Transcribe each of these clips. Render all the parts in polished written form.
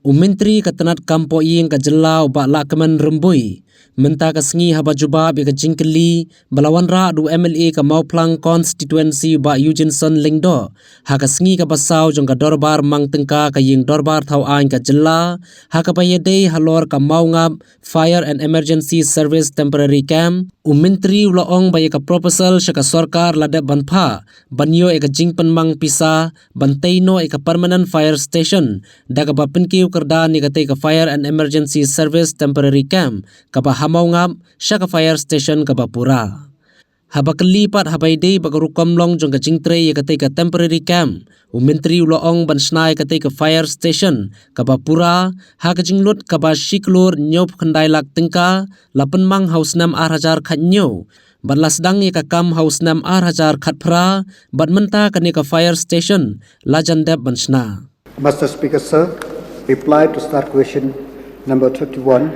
Umentri katanat kampo ing ka jelau ba lakaman rembui. Menta ka sengi haba jubab ka Jing Kylli balawan ra du MLA ka Mauplang constituency ba Eugeneson lingdo. Ha ka sengi ka basau jong ka dorbar mang tengka ka ying dorbar thau ain ka jela. Ha ka payede halor ka Mawngap Fire and Emergency Service Temporary Camp. Umentri ulaong ba ka proposal siya ka sorkar lada banpa. Banyo ka Jing penmang pisa. Bantaino ka permanent fire station. Daga ba penkiw kerda ni ka Fire and Emergency Service Temporary Camp. Kapa Mawngap siya ka fire station kapa pura. Haba kelipat habayde bagarukom long jong ka jingtre ka temporary camp. Umentri uloong bansnai ka fire station kapa pura. Ha ka jinglut kapa shiklur nyop khandai lak tingka. Lapan mang haus 6,000 khat nyo. Badlas dang ka kam haus 6,000 khat pra. Badmenta ka fire station lajandep bansna. Mr. Speaker, sir, reply to start question number 31.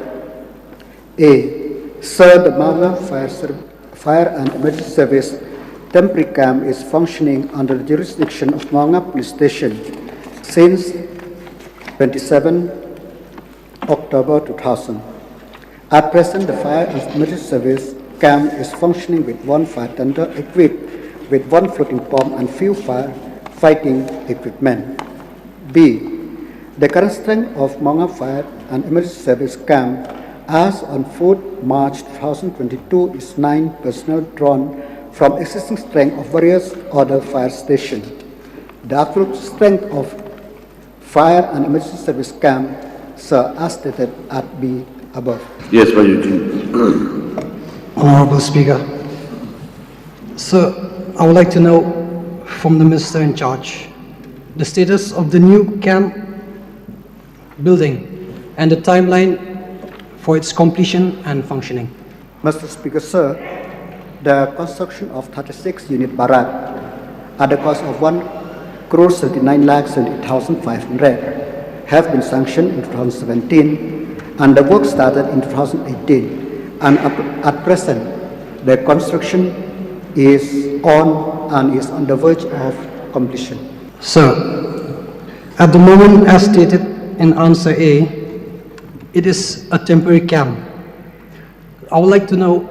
A. Sir, the Mawngap Fire and Emergency Service temporary camp is functioning under the jurisdiction of Mawngap Police Station since 27 October 2000. At present, the Fire and Emergency Service camp is functioning with one fire tender equipped with one floating pump and few fire fighting equipment. B. The current strength of Mawngap Fire and Emergency Service camp as on 4th March 2022 is 9 personnel drawn from existing strength of various other fire stations. The absolute strength of Fire and Emergency Service camp, sir, as stated at B above. Yes, by Eugene. Honorable Speaker, sir, I would like to know from the Minister in charge the status of the new camp building and the timeline for its completion and functioning. Mr. Speaker, sir, the construction of 36 unit barrack at the cost of 1,39,70,500 have been sanctioned in 2017 and the work started in 2018, and at present the construction is on the verge of completion. Sir, at the moment as stated in answer A, it is a temporary camp. I would like to know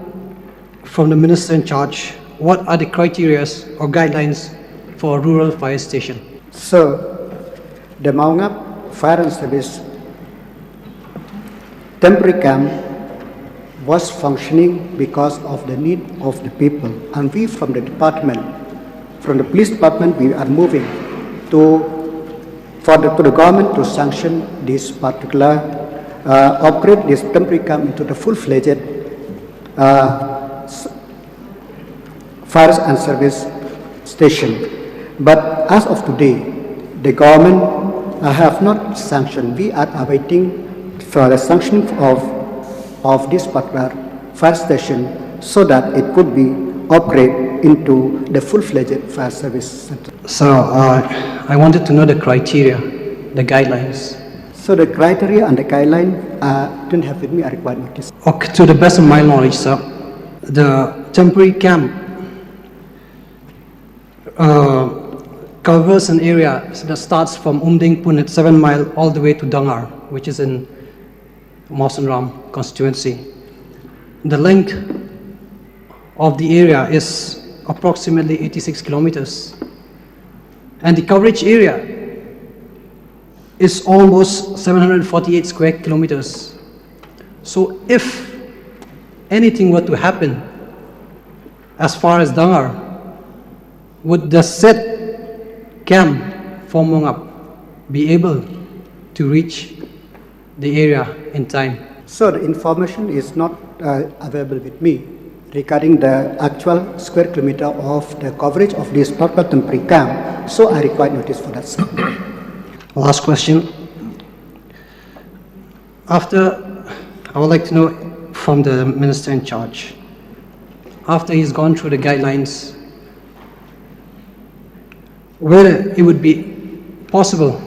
from the Minister in charge, what are the criteria or guidelines for a rural fire station? Sir, the Mawngap Fire and Service temporary camp was functioning because of the need of the people, and we from the police department, we are moving to the government to sanction this particular upgrade this temporary camp into the full-fledged fire and service station. But as of today, the government have not sanctioned. We are awaiting for the sanctioning of this particular fire station so that it could be upgraded into the full-fledged fire service center. So I wanted to know the criteria, the guidelines. So the criteria and the guideline don't have with me. I require notice. Okay, to the best of my knowledge, sir, the temporary camp covers an area that starts from Umdingpun at 7 Mile all the way to Dangar, which is in Mawngap constituency. The length of the area is approximately 86 kilometers, and the coverage area is almost 748 square kilometers. So if anything were to happen as far as Dangar, would the said camp for Mawngap be able to reach the area in time? So the information is not available with me regarding the actual square kilometer of the coverage of this particular temporary camp. So I require notice for that, sir. Last question. I would like to know from the Minister in charge, after he's gone through the guidelines, whether it would be possible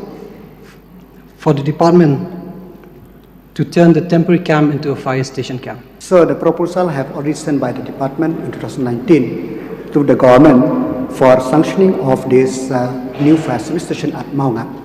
for the department to turn the temporary camp into a fire station camp. So the proposal have already sent by the department in 2019 to the government for sanctioning of this new fire service station at Mawngap.